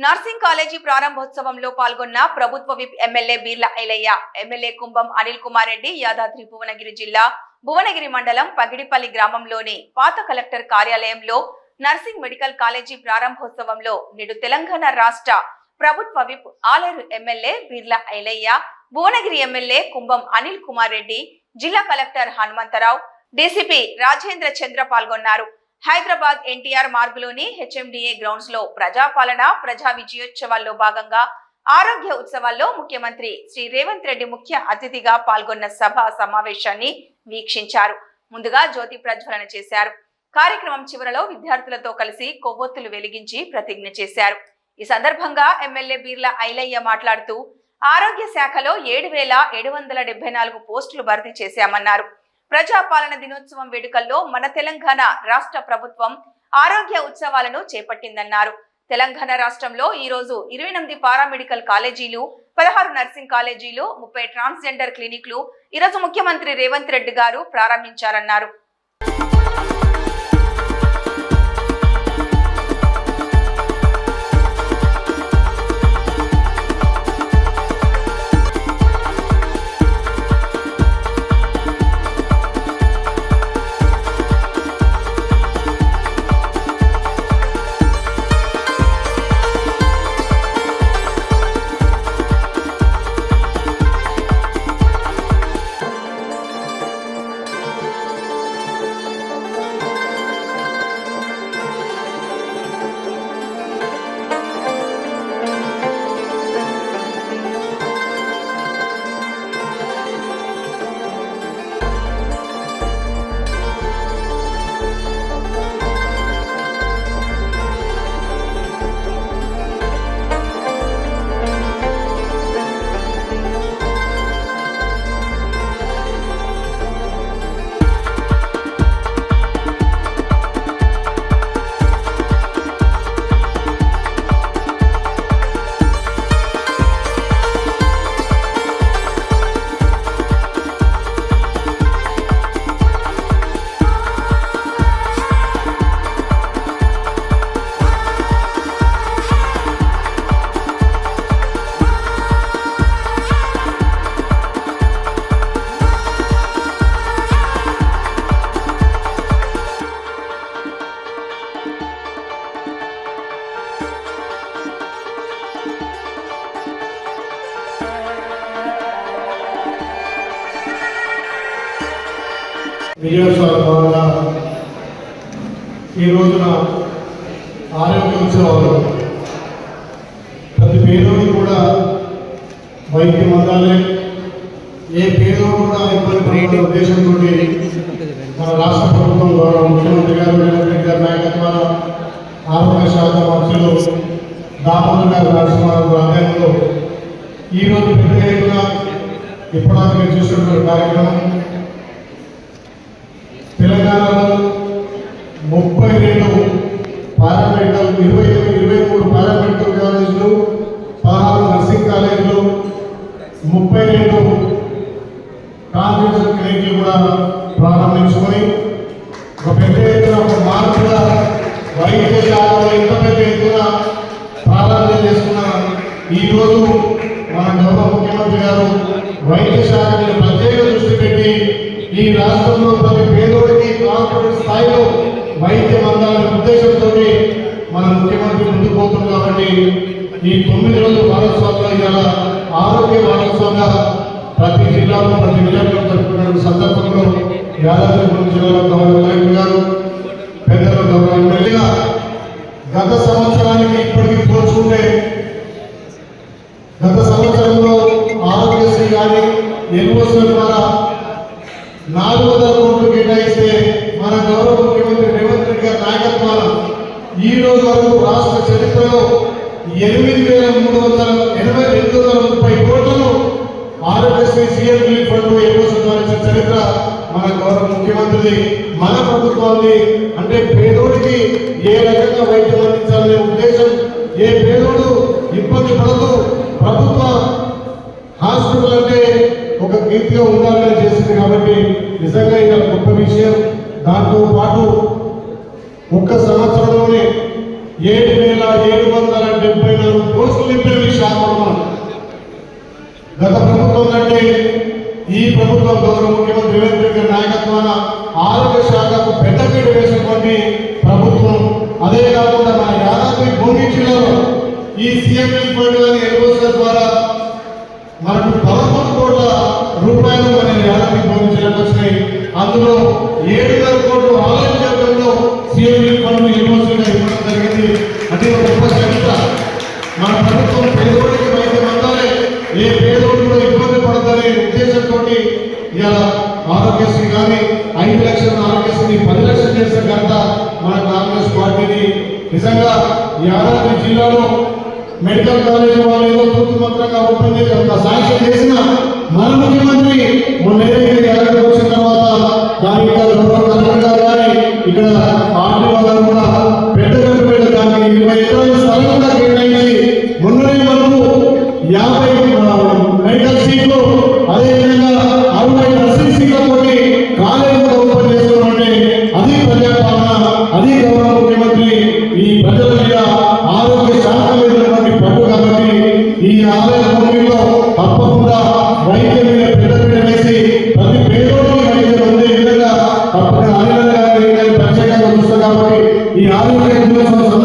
Nursing college ప్రారంభోత్సవంలో పాల్గొన్న ప్రభుత్వ whip MLA Beerla Ailaiah, MLA Kumbham Anil Kumar Reddy Yadadri Bhuvanagiri జిల్లా భువనగిరి మండలం పగిడిపల్లి గ్రామంలోని పాత కలెక్టర్ కార్యాలయంలో నర్సింగ్ మెడికల్ కాలేజీ ప్రారంభోత్సవంలో నేడు తెలంగాణ రాష్ట్ర ప్రభుత్వ whip Aleru MLA Beerla Ailaiah, Bhuvanagiri MLA Kumbham Anil Kumar Reddy, జిల్లా కలెక్టర్ హనుమంతరావు, డీసీపీ రాజేంద్ర చంద్ర పాల్గొన్నారు. హైదరాబాద్ ఎన్టీఆర్ మార్గులోని హెచ్ఎండిఏ గ్రౌండ్స్ లో ప్రజాపాలన ప్రజా విజయోత్సవాల్లో భాగంగా ఆరోగ్య ఉత్సవాల్లో ముఖ్యమంత్రి శ్రీ రేవంత్ రెడ్డి ముఖ్య అతిథిగా పాల్గొన్న సభ సమావేశాన్ని వీక్షించారు. ముందుగా జ్యోతి ప్రజ్వలన చేశారు. కార్యక్రమం చివరలో విద్యార్థులతో కలిసి కొవ్వొత్తులు వెలిగించి ప్రతిజ్ఞ చేశారు. ఈ సందర్భంగా ఎమ్మెల్యే బీర్ల ఐలయ్య మాట్లాడుతూ ఆరోగ్య శాఖలో 7,774 పోస్టులు భర్తీ చేశామన్నారు. ప్రజాపాలన దినోత్సవం వేడుకల్లో మన తెలంగాణ రాష్ట్ర ప్రభుత్వం ఆరోగ్య ఉత్సవాలను చేపట్టిందన్నారు. తెలంగాణ రాష్ట్రంలో ఈ రోజు 28 పారామెడికల్ కాలేజీలు, 16 నర్సింగ్ కాలేజీలు, 30 ట్రాన్స్జెండర్ క్లినిక్లు ఈరోజు ముఖ్యమంత్రి రేవంత్ రెడ్డి గారు ప్రారంభించారన్నారు. విజయోత్సవాల ఈ రోజున ఆరోగ్య ఉత్సవాలు ప్రతి పేదోడు కూడా వైద్యం అందాలి, ఏ పేదోడు కూడా ఇబ్బంది పడే ఉద్దేశంతో మన రాష్ట్ర ప్రభుత్వం ద్వారా ముఖ్యమంత్రి గారు రేవంత్ రెడ్డి గారి నాయకత్వాన ఆరోగ్య శాఖ మంత్రులు దామోదర్ గారు నరసింహారావు ఆధ్వర్యంలో ఈరోజు పెద్ద ఎత్తున ఇప్పటిదాకా మీరు చూస్తున్న కార్యక్రమం తెలంగాణలో 32 పారామెడికల్ 23 పారామెడికల్ కాలేజీలు, 16 నర్సింగ్ కాలేజీలు, 32 ట్రాన్స్జెండర్ క్లినిక్లు కూడా ప్రారంభించుకొని ఒక పెద్ద ఎత్తున ఒక మార్పుగా వైద్య శాఖలో ఇంత పెద్ద ఎత్తున ప్రారంభం చేసుకున్న ఈరోజు మన గౌరవ ముఖ్యమంత్రి గారు వైద్య శాఖ మీద ప్రత్యేక దృష్టి పెట్టి ఈ రాష్ట్రంలో ప్రతి పేదోడికి కార్పొరేట్ స్థాయిలో వైద్యం అందాలనే ఉద్దేశంతో మన ముఖ్యమంత్రి ముందుకు పోతుంది. కాబట్టి ఈ 9 రోజుల వారోత్సవంలో ఇవాళ ఆరోగ్య వారోత్సవంగా ప్రతి జిల్లాలో ప్రతి విలేజ్లో జరుపుకున్న సందర్భంలో యాదాద్రి జిల్లాలో గౌరవ కలెక్టర్ గారు, పెద్దల గౌరవ ఎమ్మెల్యేగా గత సంవత్సరానికి ఇప్పటికీ పోల్చుకుంటే గత సంవత్సరంలో ఆరోగ్యశ్రీ కానీ ఎన్ఓసీల ద్వారా 400 కోట్లు కేటాయిస్తే మన గౌరవ ముఖ్యమంత్రి రేవంత్ రెడ్డి గారి నాయకత్వాన ఈ రోజు వరకు రాష్ట్ర చరిత్రలో 8,330 కోట్లను Aarogyasri CM relief fund NOC ద్వారా ఇచ్చిన చరిత్ర మన గౌరవ ముఖ్యమంత్రిది, మన ప్రభుత్వాన్ని. అంటే పేదోడికి ఏ రకంగా వైద్యం అందించాలనే ఉద్దేశం, ఏ పేదోడు ఇబ్బంది పడదు, ప్రభుత్వ హాస్పిటల్ అంటే ఒక కీర్తిగా ఉండాలని చేసింది. కాబట్టి నిజంగా ఇది గొప్ప విషయం. దాంతో పాటు ఒక్క సంవత్సరంలోనే 7,774 పోస్టులు నింపిన విషయం గత ప్రభుత్వం కంటే ఈ ప్రభుత్వం గౌరవ ముఖ్యమంత్రి రేవంత్ రెడ్డి గారి నాయకత్వాన ఆరోగ్య శాఖకు పెద్దపీట వేసినటువంటి ప్రభుత్వం. అదే కాకుండా మన యాదాద్రి భూమి జిల్లాలో ఈ సీఎం ఫండ్ అని ఎన్ఓసీల ద్వారా మనకు 11 కోట్ల రూపాయలు మన యాదాద్రి భూమి జిల్లాకు వచ్చినాయి. అందులో 7,000 కోట్లు ఆలయం కేంద్రంలో సీఎం ఫండ్ ఎన్ఓసీగా ఇవ్వడం జరిగింది. అది ఒక గొప్ప చరిత్ర. మన ప్రభుత్వం పేదోడికి వైద్యం అందాలి, ఏ పేదోడు కూడా ఇబ్బంది పడదనే ఉద్దేశంతో ఇలా ఆరోగ్యశ్రీ కానీ 5 లక్షల ఆరోగ్యశ్రీని 10 లక్షలు చేసిన ఘనత మన కాంగ్రెస్ పార్టీని. నిజంగా యాదాద్రి జిల్లాలో మెడికల్ కాలేజ్ వాళ్ళు ఏదో తూతు మంత్రంగా ఓపెన్ చేసి ఒక సాక్ష్యం చేసిన మన ముఖ్యమంత్రి మొన్న యాదాద్రి వచ్చిన తర్వాత దాని గౌరవ కలెక్టర్ గారు కానీ ఇక్కడ ఆర్టీ వాళ్ళు కూడా పెద్దగడ్డ దానికి 20 ఎకరాల స్థలం కూడా కేటాయించి మొన్ననే మనకు 50 మెడికల్ సీట్లు అదేవిధంగా 60 నర్సింగ్ సీట్లతో కాలేజీ కూడా ఓపెన్ చేసుకోవాలంటే అది ప్రజాపాలన, అది గౌరవ ముఖ్యమంత్రి ఈ ప్రజల మీద ఆరోగ్య శాఖ మీద ఉన్నటువంటి పట్టు కాబట్టి ఈ ఆలయ భూమిలో తప్పకుండా వైద్యం మీద పెద్దపీట వేసి ప్రతి పేదోడికి వైద్యం అందే విధంగా తప్పకుండా ప్రత్యేకంగా చూస్తాం కాబట్టి ఈ ఆరోగ్య దినోత్సవం